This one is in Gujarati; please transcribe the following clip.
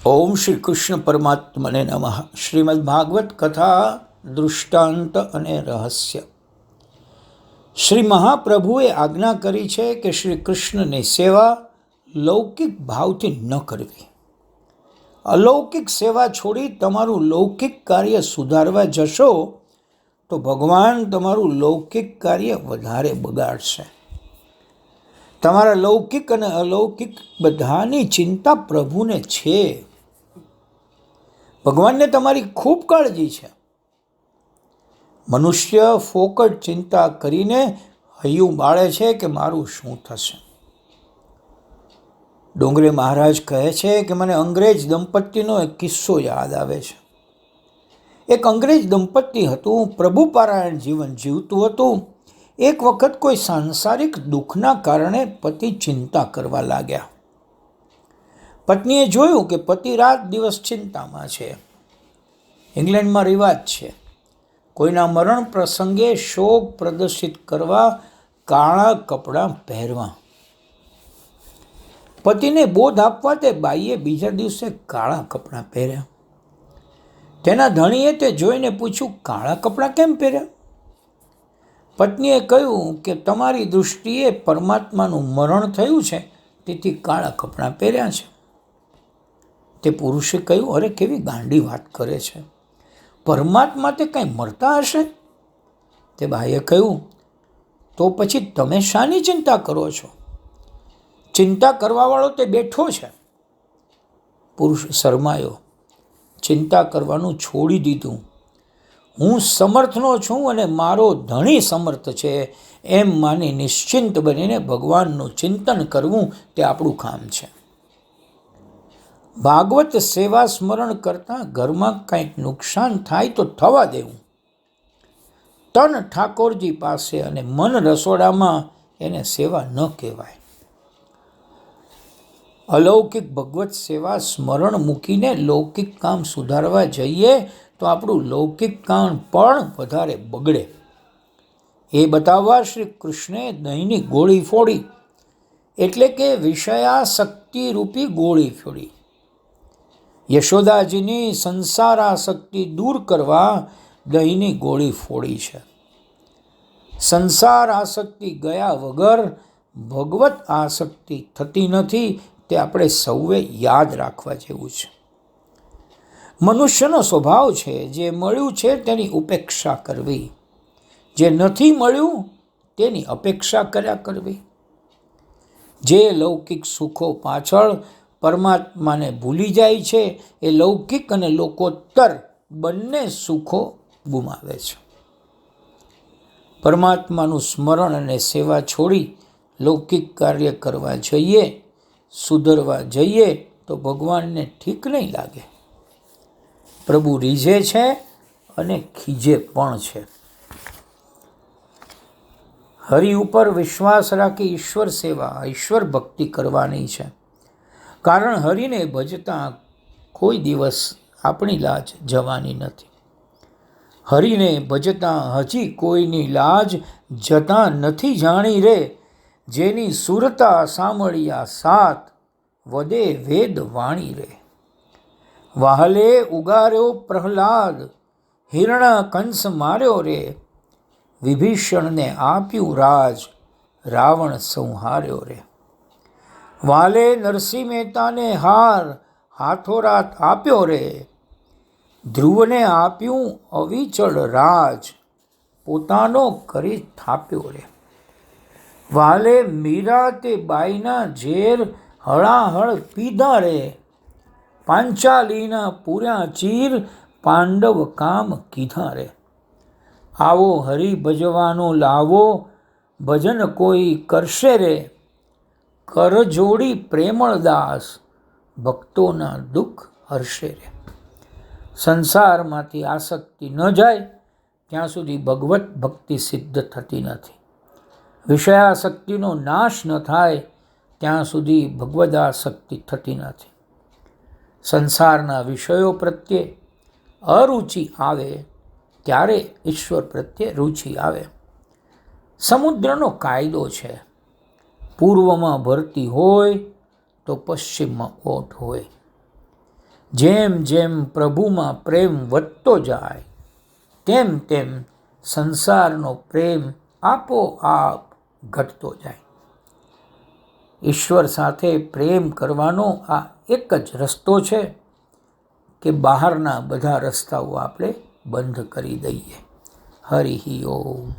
ઓમ શ્રી કૃષ્ણ પરમાત્મને નમઃ. શ્રીમદ્ ભાગવત કથા દૃષ્ટાંત અને રહસ્ય. શ્રી મહાપ્રભુએ આજ્ઞા કરી છે કે શ્રી કૃષ્ણની સેવા લૌકિક ભાવથી ન કરવી. અલૌકિક સેવા છોડી તમારું લૌકિક કાર્ય સુધારવા જશો તો ભગવાન તમારું લૌકિક કાર્ય વધારે બગાડશે. તમારા લૌકિક અને અલૌકિક બધાની ચિંતા પ્રભુને છે. ભગવાનને તમારી ખૂબ કાળજી છે. મનુષ્ય ફોકટ ચિંતા કરીને હૈયું બાળે છે કે મારું શું થશે. ડોંગરે મહારાજ કહે છે કે મને અંગ્રેજ દંપતીનો એક કિસ્સો યાદ આવે છે. એક અંગ્રેજ દંપતી હતું, પ્રભુ પારાયણ જીવન જીવતું હતું. એક વખત કોઈ સાંસારિક દુઃખના કારણે પતિ ચિંતા કરવા લાગ્યા. પત્નીએ જોયું કે પતિ રાત દિવસ ચિંતામાં છે. ઇંગ્લેન્ડમાં રિવાજ છે કોઈના મરણ પ્રસંગે શોક પ્રદર્શિત કરવા કાળા કપડાં પહેરવા. પતિને બોધ આપવા તે બાઈએ બીજા દિવસે કાળા કપડાં પહેર્યા. તેના ધણીએ તે જોઈને પૂછ્યું, કાળા કપડાં કેમ પહેર્યા? પત્નીએ કહ્યું કે તમારી દૃષ્ટિએ પરમાત્માનું મરણ થયું છે તેથી કાળા કપડાં પહેર્યા છે. તે પુરુષે કહ્યું, અરે કેવી ગાંડી વાત કરે છે, પરમાત્મા તે કંઈ મરતા હશે? તે ભાઈએ કહ્યું, તો પછી તમે શાની ચિંતા કરો છો? ચિંતા કરવાવાળો તે બેઠો છે. પુરુષ શરમાયો, ચિંતા કરવાનું છોડી દીધું. હું સમર્થનો છું અને મારો ધણી સમર્થ છે એમ માની નિશ્ચિંત બનીને ભગવાનનું ચિંતન કરવું તે આપણું કામ છે. ભાગવત સેવા સ્મરણ કરતાં ઘરમાં કંઈક નુકસાન થાય તો થવા દેવું. તન ઠાકોરજી પાસે અને મન રસોડામાં એને સેવા ન કહેવાય. અલૌકિક ભગવત સેવા સ્મરણ મૂકીને લૌકિક કામ સુધારવા જઈએ તો આપણું લૌકિક કામ પણ વધારે બગડે. એ બતાવવા શ્રી કૃષ્ણે દહીંની ગોળી ફોડી, એટલે કે વિષયાસક્તિ રૂપી ગોળી ફોડી. યશોદાજીની સંસાર આસક્તિ દૂર કરવા દહીંની ગોળી ફોડી છે. સંસાર આસક્તિ ગયા વગર ભગવત આસક્તિ થતી નથી. તે આપણે સૌએ યાદ રાખવા જેવું છે. મનુષ્યનો સ્વભાવ છે જે મળ્યું છે તેની ઉપેક્ષા કરવી, જે નથી મળ્યું તેની અપેક્ષા કર્યા કરવી. જે લૌકિક સુખો પાછળ પરમાત્માને ભૂલી જાય છે એ લૌકિક અને લોકોત્તર બંને સુખો ગુમાવે છે. પરમાત્માનું સ્મરણ અને સેવા છોડી લૌકિક કાર્ય કરવા જઈએ, સુધરવા જઈએ તો ભગવાનને ઠીક નહીં લાગે. પ્રભુ રીઝે છે અને ખીજે પણ છે. હરિ ઉપર વિશ્વાસ રાખી ઈશ્વર સેવા, ઈશ્વર ભક્તિ કરવાની છે. કારણ હરિને ભજતા કોઈ દિવસ આપણી લાજ જવાની નથી. હરિને ભજતા હજી કોઈની લાજ જતા નથી જાણી રે. જેની સુરતા સાંભળ્યા સાત, વદે વેદ વાણી રે. વાહલે ઉગાર્યો પ્રહલાદ, હિરણા કંસ માર્યો રે. વિભીષણને આપ્યું રાજ, રાવણ સંહાર્યો રે. વાલે નરસિંહ મહેતાને હાર, હાથોરાત આપ્યો રે. ધ્રુવને આપ્યું અવિચળ રાજ, પોતાનો કરી થાપ્યો રે. વાલે મીરા તે બાઈના ઝેર હળાહળ પીધા રે. પાંચાલીના પૂર્યા ચીર, પાંડવ કામ કીધા રે. આવો હરિ ભજવાનો લાવો, ભજન કોઈ કરશે રે. કર જોડી પ્રેમળ દાસ, ભક્તોના દુઃખ હરશે રે. સંસારમાંથી આસક્તિ ન જાય ત્યાં સુધી ભગવત ભક્તિ સિદ્ધ થતી નથી. વિષયાસક્તિનો નાશ ન થાય ત્યાં સુધી ભગવદાસક્તિ થતી નથી. સંસારના વિષયો પ્રત્યે અરુચિ આવે ત્યારે ઈશ્વર પ્રત્યે રુચિ આવે. સમુદ્રનો કાયદો છે, પૂર્વમાં ભરતી હોય તો પશ્ચિમમાં ઓટ હોય. જેમ જેમ પ્રભુમાં પ્રેમ વધતો જાય તેમ તેમ સંસારનો પ્રેમ આપોઆપ ઘટતો જાય. ઈશ્વર સાથે પ્રેમ કરવાનો આ એક જ રસ્તો છે કે બહારના બધા રસ્તાઓ આપણે બંધ કરી દઈએ. હરિ ઓમ.